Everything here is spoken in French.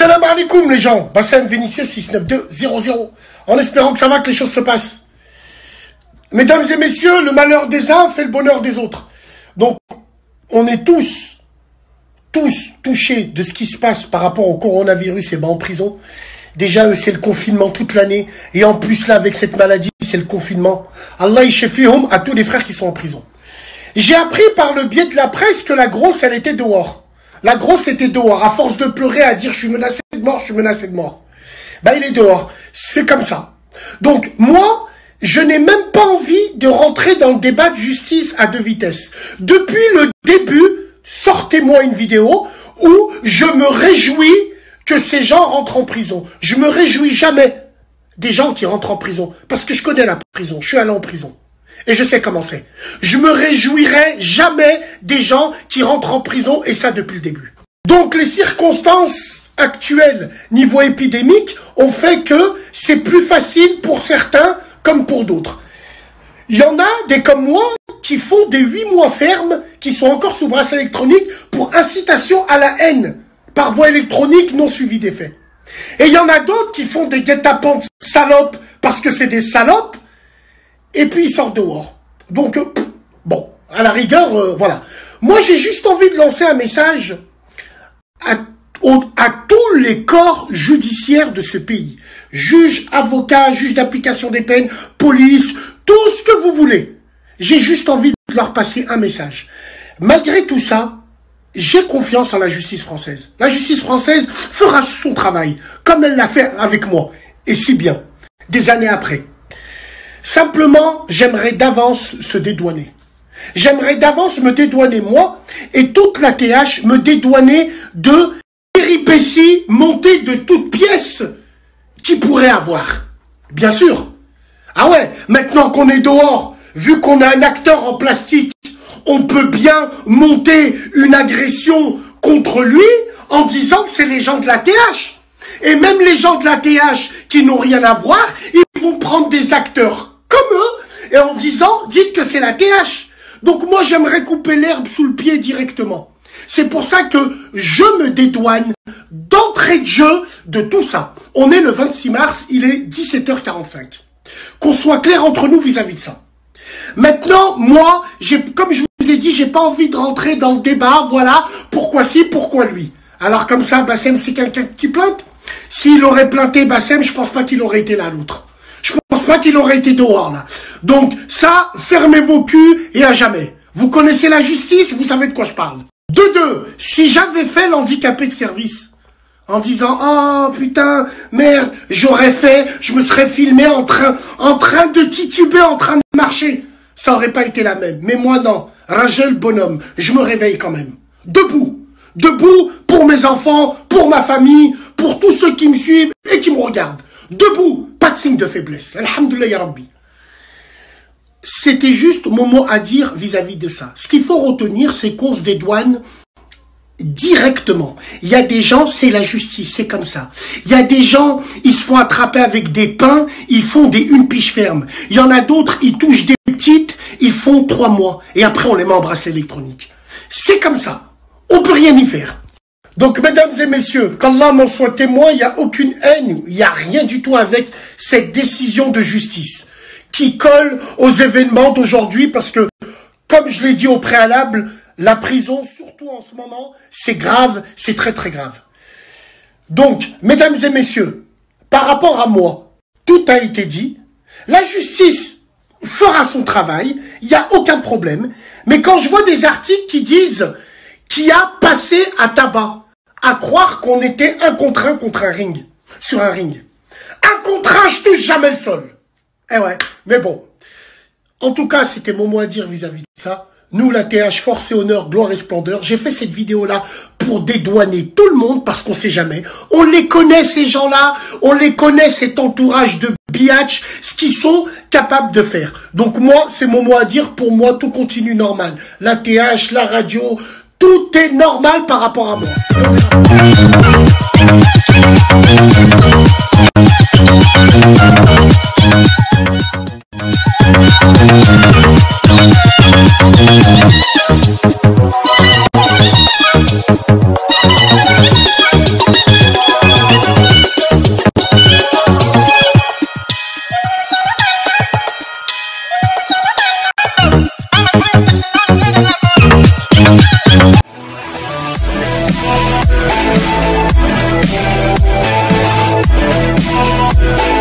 Salam alaikum les gens, Bassem Vénitieux 69200, en espérant que ça va, que les choses se passent. Mesdames et messieurs, le malheur des uns fait le bonheur des autres. Donc, on est tous touchés de ce qui se passe par rapport au coronavirus et ben en prison. Déjà, eux, c'est le confinement toute l'année. Et en plus, là, avec cette maladie, c'est le confinement. Allah yashfihum à tous les frères qui sont en prison. J'ai appris par le biais de la presse que la grosse, elle était dehors. La grosse était dehors. À force de pleurer, à dire « je suis menacé de mort, je suis menacé de mort ». Ben, il est dehors. C'est comme ça. Donc, moi, je n'ai même pas envie de rentrer dans le débat de justice à deux vitesses. Depuis le début, sortez-moi une vidéo où je me réjouis que ces gens rentrent en prison. Je me réjouis jamais des gens qui rentrent en prison. Parce que je connais la prison. Je suis allé en prison. Et je sais comment c'est. Je me réjouirai jamais des gens qui rentrent en prison, et ça depuis le début. Donc les circonstances actuelles, niveau épidémique, ont fait que c'est plus facile pour certains comme pour d'autres. Il y en a des comme moi qui font des 8 mois fermes, qui sont encore sous bracelet électronique pour incitation à la haine, par voie électronique non suivie des faits. Et il y en a d'autres qui font des guet-apens salopes parce que c'est des salopes, et puis ils sortent dehors. Donc, bon, à la rigueur, voilà. Moi, j'ai juste envie de lancer un message à tous les corps judiciaires de ce pays. Juges, avocats, juges d'application des peines, police, tout ce que vous voulez. J'ai juste envie de leur passer un message. Malgré tout ça, j'ai confiance en la justice française. La justice française fera son travail, comme elle l'a fait avec moi. Et si bien, des années après. Simplement, j'aimerais d'avance se dédouaner. J'aimerais d'avance me dédouaner, moi, et toute la TH, me dédouaner de péripéties montées de toutes pièces qu'il pourrait avoir. Bien sûr. Ah ouais, maintenant qu'on est dehors, vu qu'on a un acteur en plastique, on peut bien monter une agression contre lui en disant que c'est les gens de la TH. Et même les gens de la TH qui n'ont rien à voir, ils vont prendre des acteurs comme eux, et en disant, dites que c'est la TH. Donc moi, j'aimerais couper l'herbe sous le pied directement. C'est pour ça que je me dédouane d'entrée de jeu de tout ça. On est le 26 mars, il est 17h45. Qu'on soit clair entre nous vis-à-vis de ça. Maintenant, moi, comme je vous ai dit, j'ai pas envie de rentrer dans le débat, voilà, pourquoi si, pourquoi lui. Alors comme ça, Bassem, c'est quelqu'un qui plainte. S'il aurait plainté Bassem, je pense pas qu'il aurait été là, l'autre. Je pense pas qu'il aurait été dehors, là. Donc, ça, fermez vos culs et à jamais. Vous connaissez la justice, vous savez de quoi je parle. De deux, si j'avais fait l'handicapé de service, en disant, oh, putain, merde, je me serais filmé en train de tituber, en train de marcher. Ça aurait pas été la même. Mais moi, non. Rachel, bonhomme, je me réveille quand même. Debout. Debout pour mes enfants, pour ma famille, pour tous ceux qui me suivent et qui me regardent. Debout, pas de signe de faiblesse. Alhamdoulilah ya Rabbi. C'était juste mon mot à dire vis-à-vis de ça. Ce qu'il faut retenir, c'est qu'on se dédouane directement. Il y a des gens, c'est la justice, c'est comme ça. Il y a des gens, ils se font attraper avec des pains, ils font une piche ferme. Il y en a d'autres, ils touchent des petites, ils font 3 mois. Et après, on les met en bracelet électronique. C'est comme ça. On peut rien y faire. Donc, mesdames et messieurs, qu'Allah m'en soit témoin, il n'y a aucune haine, il n'y a rien du tout avec cette décision de justice qui colle aux événements d'aujourd'hui parce que, comme je l'ai dit au préalable, la prison, surtout en ce moment, c'est grave, c'est très très grave. Donc, mesdames et messieurs, par rapport à moi, tout a été dit, la justice fera son travail, il n'y a aucun problème, mais quand je vois des articles qui disent qui a passé à tabac, à croire qu'on était un contre un ring, sur un ring. Un contre un, je touche jamais le sol. Eh ouais, mais bon. En tout cas, c'était mon mot à dire vis-à-vis de ça. Nous, la TH, force et honneur, gloire et splendeur. J'ai fait cette vidéo-là pour dédouaner tout le monde parce qu'on sait jamais. On les connaît, ces gens-là. On les connaît, cet entourage de biatch, ce qu'ils sont capables de faire. Donc moi, c'est mon mot à dire. Pour moi, tout continue normal. La TH, la radio, tout est normal par rapport à moi. We'll be right back.